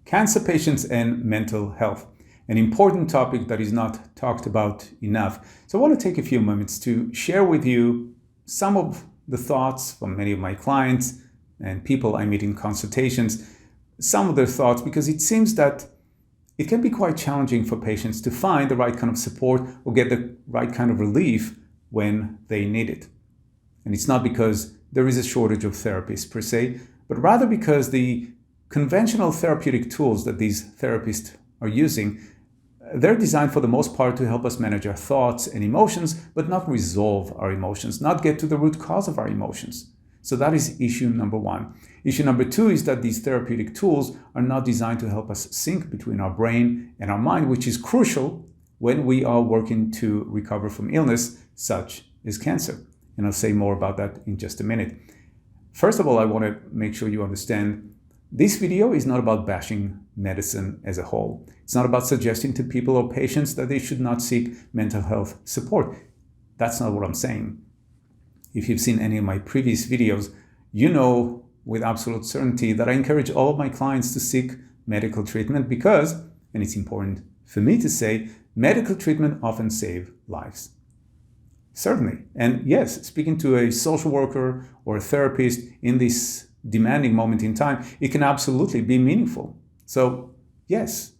Cancer patients and mental health, an important topic that is not talked about enough. So I want to take a few moments to share with you some of the thoughts from many of my clients and people I meet in consultations, some of their thoughts, because it seems that it can be quite challenging for patients to find the right kind of support or get the right kind of relief when they need it. And it's not because there is a shortage of therapists per se, but rather because the conventional therapeutic tools that these therapists are using, they're designed for the most part to help us manage our thoughts and emotions, but not resolve our emotions, not get to the root cause of our emotions. So that is issue number one. Issue number two is that these therapeutic tools are not designed to help us sync between our brain and our mind, which is crucial when we are working to recover from illness such as cancer. And I'll say more about that in just a minute. First of all, I want to make sure you understand this video is not about bashing medicine as a whole. It's not about suggesting to people or patients that they should not seek mental health support. That's not what I'm saying. If you've seen any of my previous videos, you know with absolute certainty that I encourage all of my clients to seek medical treatment because, and it's important for me to say, medical treatment often saves lives. Certainly. And yes, speaking to a social worker or a therapist in this demanding moment in time, it can absolutely be meaningful. So yes,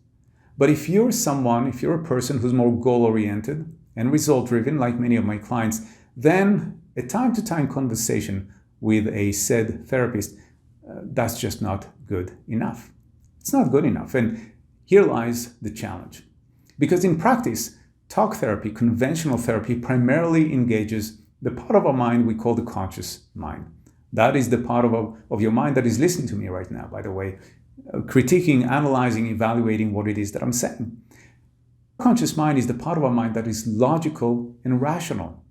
but if you're a person who's more goal-oriented and result-driven, like many of my clients, then a time-to-time conversation with a said therapist, that's just not good enough. It's not good enough. And here lies the challenge. Because in practice, talk therapy, conventional therapy, primarily engages the part of our mind we call the conscious mind. That is the part of your mind that is listening to me right now, by the way, critiquing, analyzing, evaluating what it is that I'm saying. Conscious mind is the part of our mind that is logical and rational.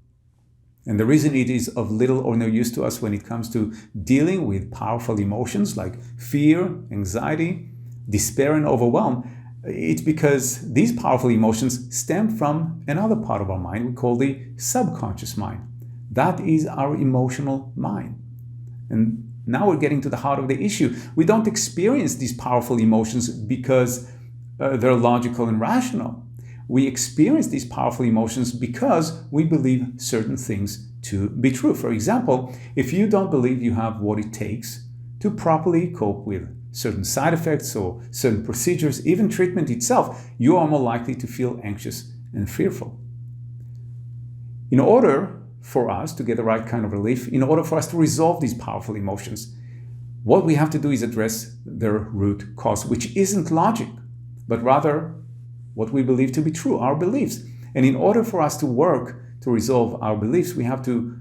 And the reason it is of little or no use to us when it comes to dealing with powerful emotions like fear, anxiety, despair, and overwhelm, it's because these powerful emotions stem from another part of our mind we call the subconscious mind. That is our emotional mind. And now we're getting to the heart of the issue. We don't experience these powerful emotions because they're logical and rational. We experience these powerful emotions because we believe certain things to be true. For example, if you don't believe you have what it takes to properly cope with certain side effects or certain procedures, even treatment itself, you are more likely to feel anxious and fearful. In order for us to get the right kind of relief, in order for us to resolve these powerful emotions, what we have to do is address their root cause, which isn't logic, but rather what we believe to be true, our beliefs. And in order for us to work to resolve our beliefs, we have to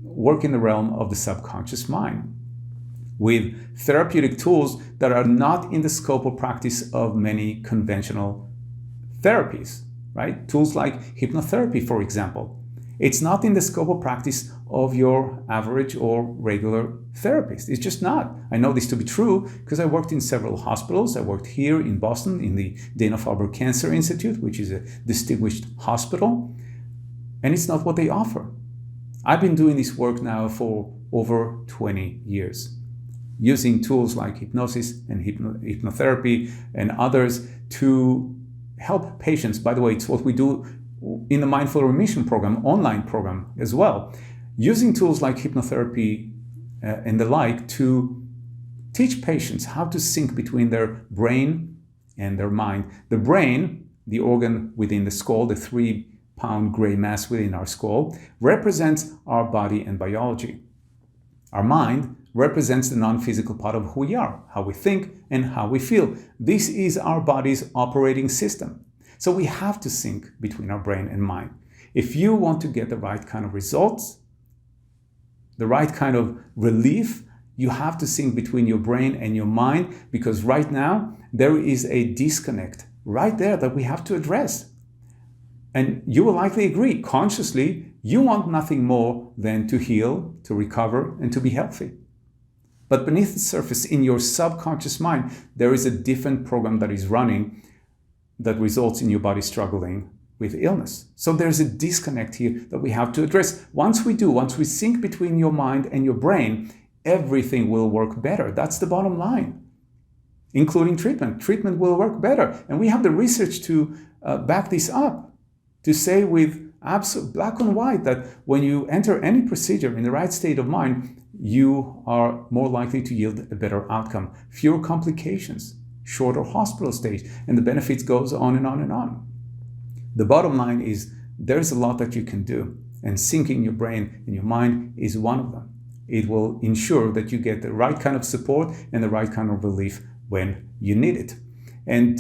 work in the realm of the subconscious mind with therapeutic tools that are not in the scope of practice of many conventional therapies, right? Tools like hypnotherapy, for example. It's not in the scope of practice of your average or regular therapist. It's just not. I know this to be true because I worked in several hospitals. I worked here in Boston in the Dana-Farber Cancer Institute, which is a distinguished hospital. And it's not what they offer. I've been doing this work now for over 20 years, using tools like hypnosis and hypnotherapy and others to help patients. By the way, it's what we do in the Mindful Remission program, online program as well, using tools like hypnotherapy and the like to teach patients how to sync between their brain and their mind. The brain, the organ within the skull, the 3-pound gray mass within our skull, represents our body and biology. Our mind represents the non-physical part of who we are, how we think and how we feel. This is our body's operating system. So we have to sync between our brain and mind. If you want to get the right kind of results, the right kind of relief, you have to sync between your brain and your mind, because right now there is a disconnect right there that we have to address. And you will likely agree, consciously, you want nothing more than to heal, to recover, and to be healthy. But beneath the surface, in your subconscious mind, there is a different program that is running that results in your body struggling with illness. So there's a disconnect here that we have to address. Once we sync between your mind and your brain, everything will work better. That's the bottom line. including treatment. Treatment will work better. And we have the research to back this up, to say with absolute black and white that when you enter any procedure in the right state of mind, you are more likely to yield a better outcome, fewer complications, shorter hospital stays, and the benefits goes on and on and on. The bottom line is there's a lot that you can do, and syncing your brain and your mind is one of them. It will ensure that you get the right kind of support and the right kind of relief when you need it. And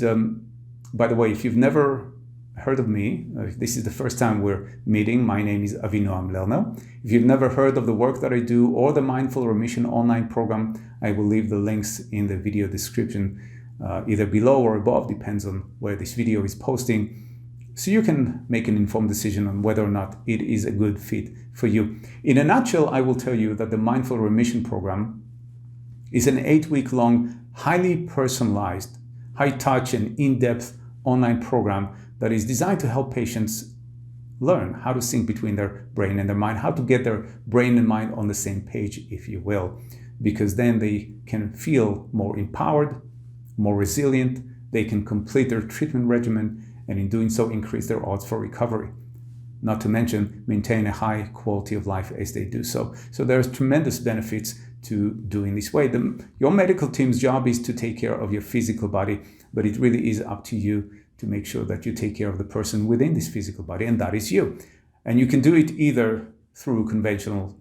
by the way, if you've never heard of me, if this is the first time we're meeting, my name is Avinoam Lerner. If you've never heard of the work that I do or the Mindful Remission online program, I will leave the links in the video description, either below or above, depends on where this video is posting, so you can make an informed decision on whether or not it is a good fit for you. In a nutshell, I will tell you that the Mindful Remission program is an 8-week-long, highly personalized, high-touch and in-depth online program that is designed to help patients learn how to sync between their brain and their mind, how to get their brain and mind on the same page, if you will, because then they can feel more empowered, more resilient, they can complete their treatment regimen, and in doing so increase their odds for recovery. Not to mention maintain a high quality of life as they do so. So there's tremendous benefits to doing this way. Your medical team's job is to take care of your physical body, but it really is up to you to make sure that you take care of the person within this physical body, and that is you. And you can do it either through conventional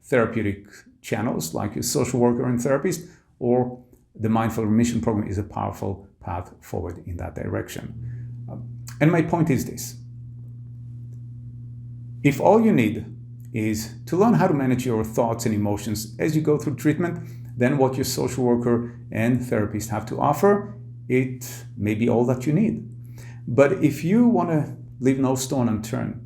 therapeutic channels like your social worker and therapist, or the Mindful Remission program is a powerful path forward in that direction. And my point is this: if all you need is to learn how to manage your thoughts and emotions as you go through treatment, then what your social worker and therapist have to offer, it may be all that you need. But if you want to leave no stone unturned,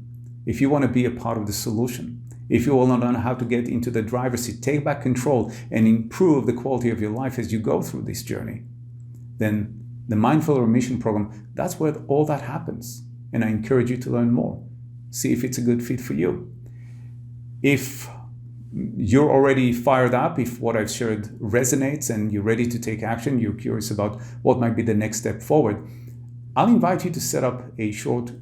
if you want to be a part of the solution, if you want to learn how to get into the driver's seat, take back control, and improve the quality of your life as you go through this journey, then the Mindful Remission program, that's where all that happens. And I encourage you to learn more. See if it's a good fit for you. If you're already fired up, if what I've shared resonates and you're ready to take action, you're curious about what might be the next step forward, I'll invite you to set up a short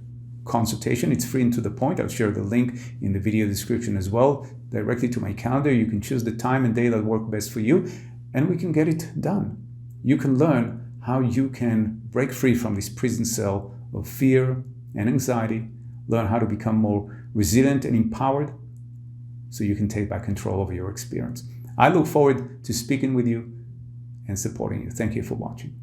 consultation. It's free and to the point. I'll share the link in the video description as well, directly to my calendar. You can choose the time and day that work best for you, and we can get it done. You can learn how you can break free from this prison cell of fear and anxiety, learn how to become more resilient and empowered so you can take back control over your experience. I look forward to speaking with you and supporting you. Thank you for watching.